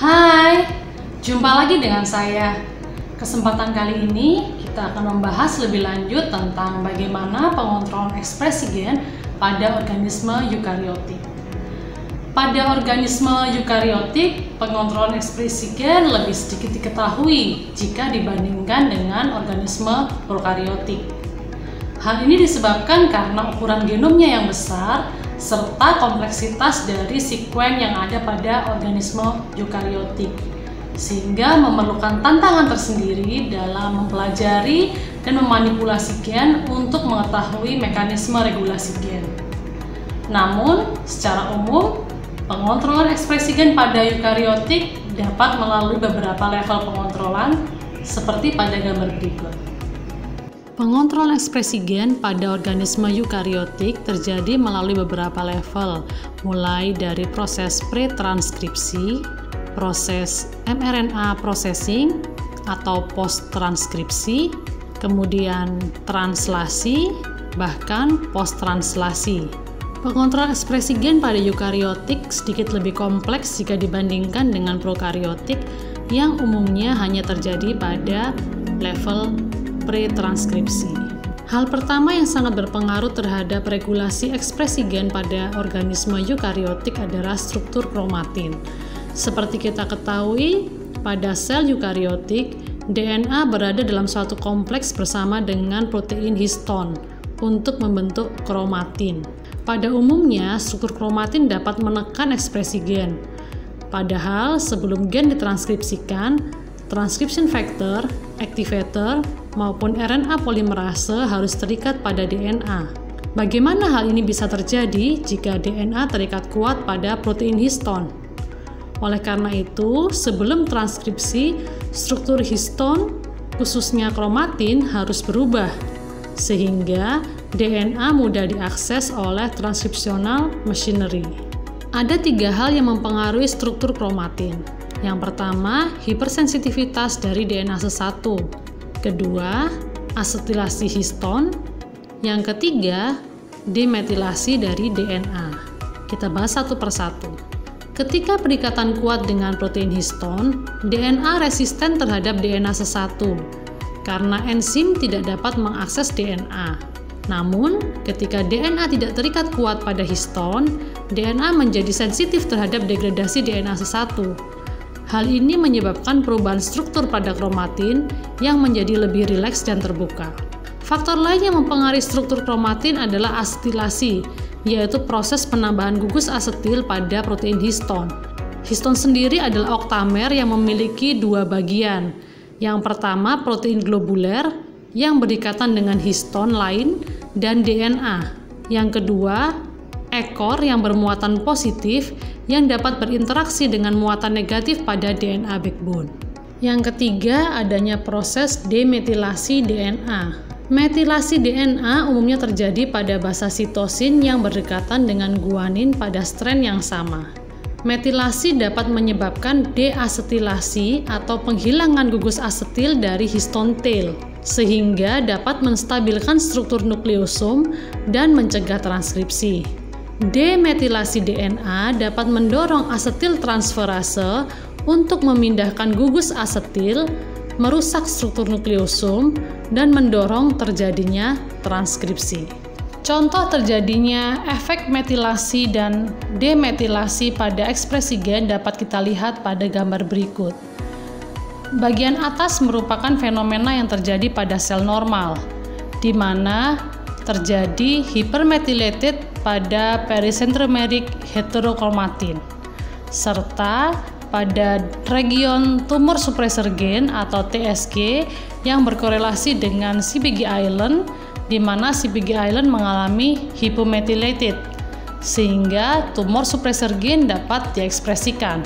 Hai, jumpa lagi dengan saya. Kesempatan kali ini kita akan membahas lebih lanjut tentang bagaimana pengontrolan ekspresi gen pada organisme eukariotik. Pada organisme eukariotik, pengontrolan ekspresi gen lebih sedikit diketahui jika dibandingkan dengan organisme prokariotik. Hal ini disebabkan karena ukuran genomnya yang besar serta kompleksitas dari sekuen yang ada pada organisme eukariotik, sehingga memerlukan tantangan tersendiri dalam mempelajari dan memanipulasi gen untuk mengetahui mekanisme regulasi gen. Namun, secara umum, pengontrolan ekspresi gen pada eukariotik dapat melalui beberapa level pengontrolan seperti pada gambar berikut. Pengontrolan ekspresi gen pada organisme eukariotik terjadi melalui beberapa level, mulai dari proses pretranskripsi, proses mRNA processing atau post-transkripsi, kemudian translasi, bahkan post-translasi. Pengontrolan ekspresi gen pada eukariotik sedikit lebih kompleks jika dibandingkan dengan prokariotik yang umumnya hanya terjadi pada level pretranskripsi. Hal pertama yang sangat berpengaruh terhadap regulasi ekspresi gen pada organisme eukariotik adalah struktur kromatin. Seperti kita ketahui, pada sel eukariotik, DNA berada dalam suatu kompleks bersama dengan protein histon untuk membentuk kromatin. Pada umumnya, struktur kromatin dapat menekan ekspresi gen. Padahal sebelum gen ditranskripsikan, transcription factor, activator, maupun RNA polimerase harus terikat pada DNA. Bagaimana hal ini bisa terjadi jika DNA terikat kuat pada protein histon? Oleh karena itu, sebelum transkripsi, struktur histon, khususnya kromatin, harus berubah, sehingga DNA mudah diakses oleh transkripsional machinery. Ada 3 hal yang mempengaruhi struktur kromatin. Yang pertama, hipersensitivitas dari DNA sesatu. Kedua, asetilasi histon. Yang ketiga, demetilasi dari DNA. Kita bahas satu persatu. Ketika perikatan kuat dengan protein histon, DNA resisten terhadap DNA sesatu karena enzim tidak dapat mengakses DNA. Namun, ketika DNA tidak terikat kuat pada histon, DNA menjadi sensitif terhadap degradasi DNA sesatu. Hal ini menyebabkan perubahan struktur pada kromatin yang menjadi lebih rileks dan terbuka. Faktor lain yang mempengaruhi struktur kromatin adalah asetilasi, yaitu proses penambahan gugus asetil pada protein histon. Histon sendiri adalah oktamer yang memiliki 2 bagian. Yang pertama, protein globuler yang berikatan dengan histon lain dan DNA. Yang kedua, ekor yang bermuatan positif yang dapat berinteraksi dengan muatan negatif pada DNA backbone. Yang ketiga, adanya proses demetilasi DNA. Metilasi DNA umumnya terjadi pada basa sitosin yang berdekatan dengan guanin pada strand yang sama. Metilasi dapat menyebabkan deasetilasi atau penghilangan gugus asetil dari histon tail, sehingga dapat menstabilkan struktur nukleosom dan mencegah transkripsi. Demetilasi DNA dapat mendorong asetil transferase untuk memindahkan gugus asetil, merusak struktur nukleosom, dan mendorong terjadinya transkripsi. Contoh terjadinya efek metilasi dan demetilasi pada ekspresi gen dapat kita lihat pada gambar berikut. Bagian atas merupakan fenomena yang terjadi pada sel normal, di mana terjadi hypermethylated pada pericentromeric heterokromatin, serta pada region tumor suppressor gen atau TSG yang berkorelasi dengan CpG island, di mana CpG island mengalami hypomethylated, sehingga tumor suppressor gen dapat diekspresikan.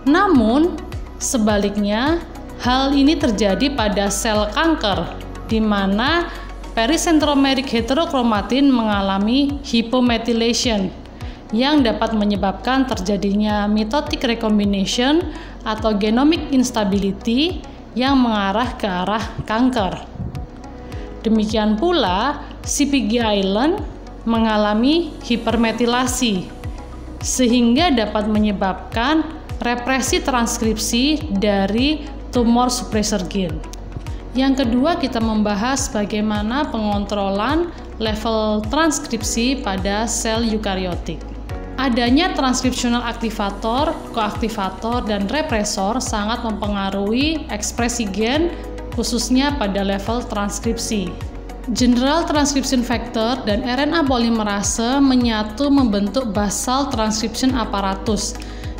Namun, sebaliknya, hal ini terjadi pada sel kanker, di mana pericentromeric heterokromatin mengalami hypomethylation yang dapat menyebabkan terjadinya mitotic recombination atau genomic instability yang mengarah ke arah kanker. Demikian pula, CpG island mengalami hipermetilasi sehingga dapat menyebabkan represi transkripsi dari tumor suppressor gen. Yang kedua, kita membahas bagaimana pengontrolan level transkripsi pada sel eukariotik. Adanya transkripsional aktivator, koaktivator, dan represor sangat mempengaruhi ekspresi gen, khususnya pada level transkripsi. General Transcription Factor dan RNA polimerase menyatu membentuk basal transcription apparatus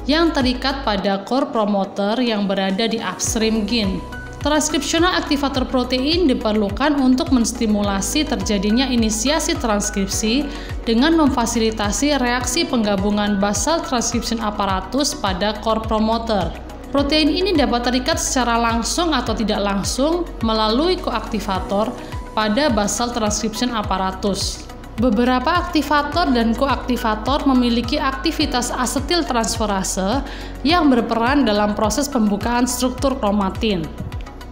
yang terikat pada core promoter yang berada di upstream gen. Transkripsional aktivator protein diperlukan untuk menstimulasi terjadinya inisiasi transkripsi dengan memfasilitasi reaksi penggabungan basal transcription apparatus pada core promoter. Protein ini dapat terikat secara langsung atau tidak langsung melalui koaktivator pada basal transcription apparatus. Beberapa aktivator dan koaktivator memiliki aktivitas asetil transferase yang berperan dalam proses pembukaan struktur kromatin.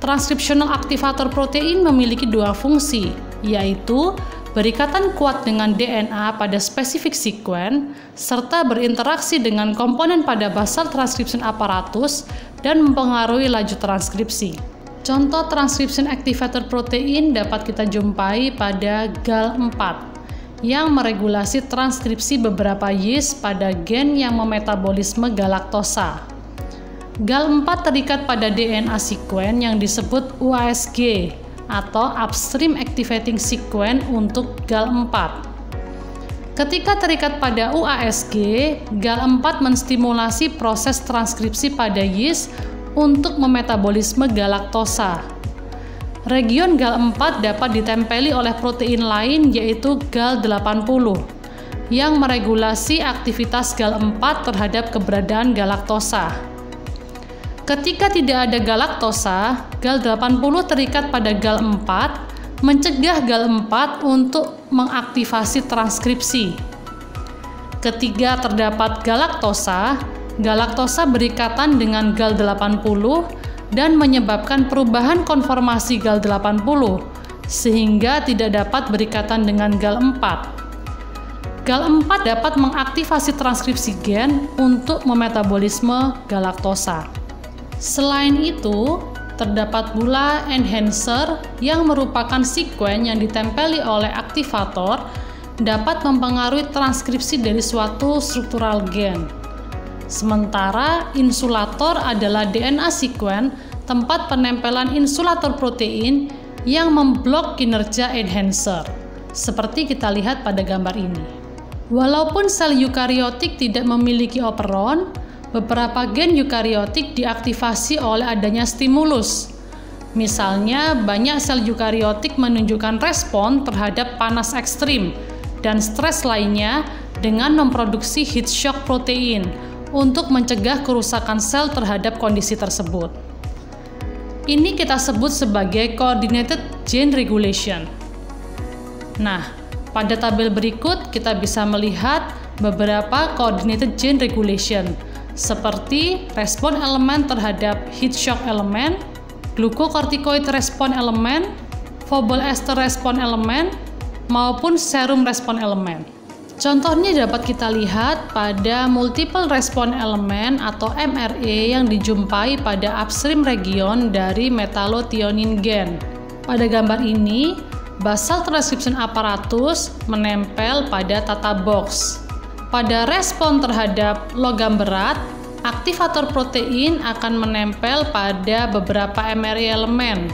Transkripsional aktivator protein memiliki dua fungsi, yaitu berikatan kuat dengan DNA pada spesifik sekuen, serta berinteraksi dengan komponen pada basal transcription apparatus dan mempengaruhi laju transkripsi. Contoh transcription activator protein dapat kita jumpai pada GAL4 yang meregulasi transkripsi beberapa yeast pada gen yang memetabolisme galaktosa. GAL4 terikat pada DNA sekuen yang disebut UASG atau Upstream Activating Sequence untuk GAL4. Ketika terikat pada UASG, GAL4 menstimulasi proses transkripsi pada yeast untuk memetabolisme galaktosa. Region GAL4 dapat ditempeli oleh protein lain yaitu GAL80 yang meregulasi aktivitas GAL4 terhadap keberadaan galaktosa. Ketika tidak ada galaktosa, GAL80 terikat pada GAL4, mencegah GAL4 untuk mengaktifasi transkripsi. Ketika terdapat galaktosa, galaktosa berikatan dengan GAL80 dan menyebabkan perubahan konformasi GAL80, sehingga tidak dapat berikatan dengan GAL4. GAL4 dapat mengaktifasi transkripsi gen untuk memetabolisme galaktosa. Selain itu, terdapat pula enhancer yang merupakan sekuen yang ditempeli oleh aktivator dapat mempengaruhi transkripsi dari suatu struktural gen. Sementara insulator adalah DNA sekuen tempat penempelan insulator protein yang memblok kinerja enhancer, seperti kita lihat pada gambar ini. Walaupun sel eukariotik tidak memiliki operon, beberapa gen eukariotik diaktifasi oleh adanya stimulus. Misalnya, banyak sel eukariotik menunjukkan respon terhadap panas ekstrim dan stres lainnya dengan memproduksi heat shock protein untuk mencegah kerusakan sel terhadap kondisi tersebut. Ini kita sebut sebagai coordinated gene regulation. Nah, pada tabel berikut kita bisa melihat beberapa coordinated gene regulation, seperti respon elemen terhadap heat shock elemen, glucocorticoid respon elemen, phobal ester respon elemen, maupun serum respon elemen. Contohnya dapat kita lihat pada multiple respon elemen atau MRE yang dijumpai pada upstream region dari metallothionein gen. Pada gambar ini, basal transcription apparatus menempel pada tata box. Pada respon terhadap logam berat, aktivator protein akan menempel pada beberapa MRE elemen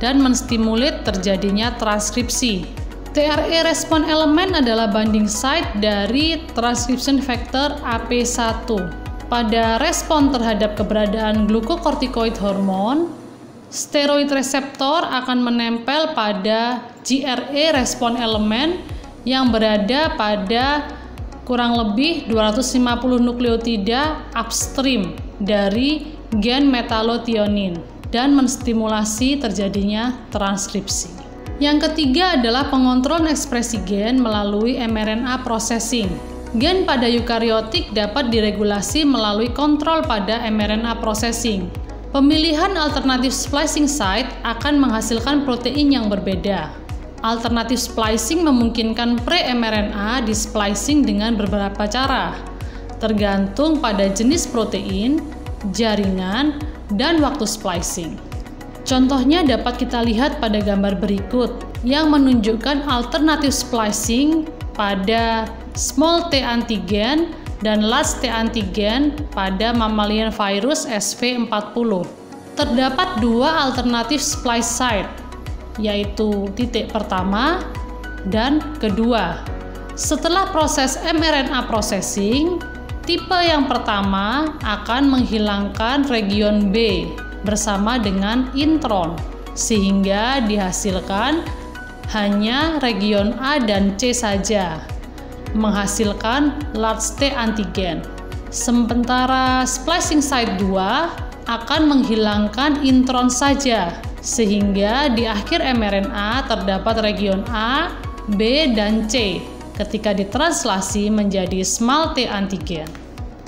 dan menstimulir terjadinya transkripsi. TRE respon elemen adalah binding site dari transcription factor AP1. Pada respon terhadap keberadaan glucocorticoid hormone, steroid reseptor akan menempel pada GRE respon elemen yang berada pada kurang lebih 250 nukleotida upstream dari gen metallothionein dan menstimulasi terjadinya transkripsi. Yang ketiga adalah pengontrol ekspresi gen melalui mRNA processing. Gen pada eukariotik dapat diregulasi melalui kontrol pada mRNA processing. Pemilihan alternatif splicing site akan menghasilkan protein yang berbeda. Alternatif splicing memungkinkan pre-mRNA di splicing dengan beberapa cara. tergantung pada jenis protein, jaringan, dan waktu splicing. Contohnya dapat kita lihat pada gambar berikut yang menunjukkan alternatif splicing pada small t antigen dan large t antigen pada mammalian virus SV40. Terdapat dua alternatif splice site, yaitu titik pertama dan kedua. Setelah proses mRNA processing, tipe yang pertama akan menghilangkan region B bersama dengan intron, sehingga dihasilkan hanya region A dan C saja, menghasilkan large T antigen. Sementara splicing site 2 akan menghilangkan intron saja, sehingga di akhir mRNA terdapat region A, B, dan C ketika ditranslasi menjadi small T antigen.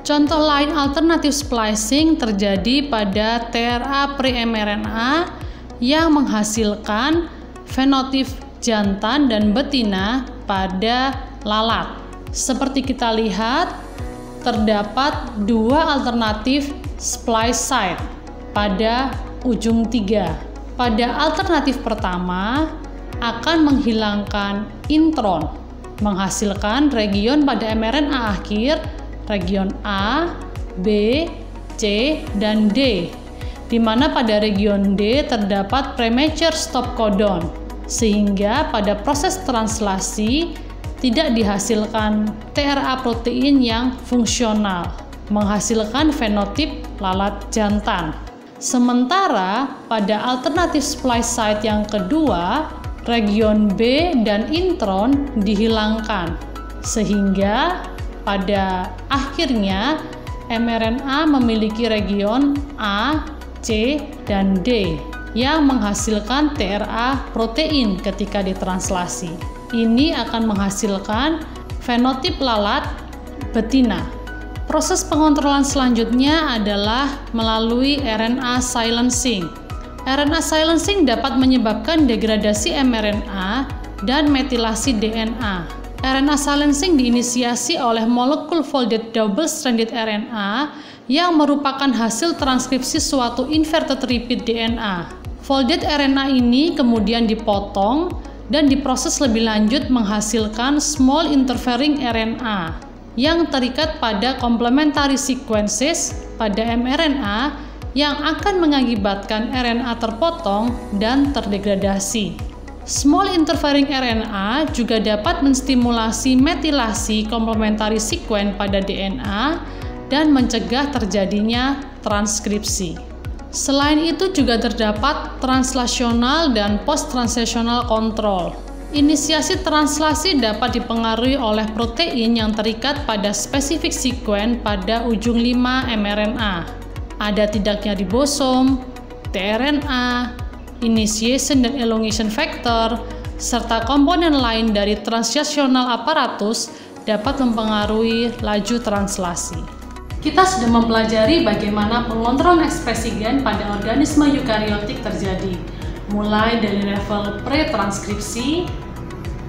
Contoh lain alternatif splicing terjadi pada tRNA pre-mRNA yang menghasilkan fenotip jantan dan betina pada lalat. Seperti kita lihat, terdapat dua alternatif splice site pada ujung 3. Pada alternatif pertama akan menghilangkan intron, menghasilkan region pada mRNA akhir, region A, B, C, dan D, di mana pada region D terdapat premature stop codon, sehingga pada proses translasi tidak dihasilkan tRNA protein yang fungsional, menghasilkan fenotip lalat jantan. Sementara pada alternatif splice site yang kedua, region B dan intron dihilangkan, sehingga pada akhirnya mRNA memiliki region A, C, dan D yang menghasilkan tRNA protein ketika ditranslasi. Ini akan menghasilkan fenotip lalat betina. Proses pengontrolan selanjutnya adalah melalui RNA silencing. RNA silencing dapat menyebabkan degradasi mRNA dan metilasi DNA. RNA silencing diinisiasi oleh molekul folded double-stranded RNA yang merupakan hasil transkripsi suatu inverted repeat DNA. Folded RNA ini kemudian dipotong dan diproses lebih lanjut menghasilkan small interfering RNA yang terikat pada complementary sequences pada mRNA yang akan mengakibatkan RNA terpotong dan terdegradasi. Small interfering RNA juga dapat menstimulasi metilasi complementary sequence pada DNA dan mencegah terjadinya transkripsi. Selain itu juga terdapat translasional dan post-translational control. Inisiasi translasi dapat dipengaruhi oleh protein yang terikat pada spesifik sequence pada ujung 5 mRNA. Ada tidaknya ribosom, tRNA, initiation dan elongation factor, serta komponen lain dari translational apparatus dapat mempengaruhi laju translasi. Kita sudah mempelajari bagaimana pengontrolan ekspresi gen pada organisme eukariotik terjadi, mulai dari level pre-transkripsi,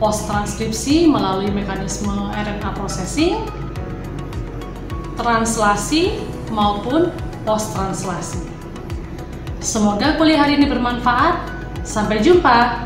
post-transkripsi melalui mekanisme RNA processing, translasi, maupun post-translasi. Semoga kuliah hari ini bermanfaat. Sampai jumpa!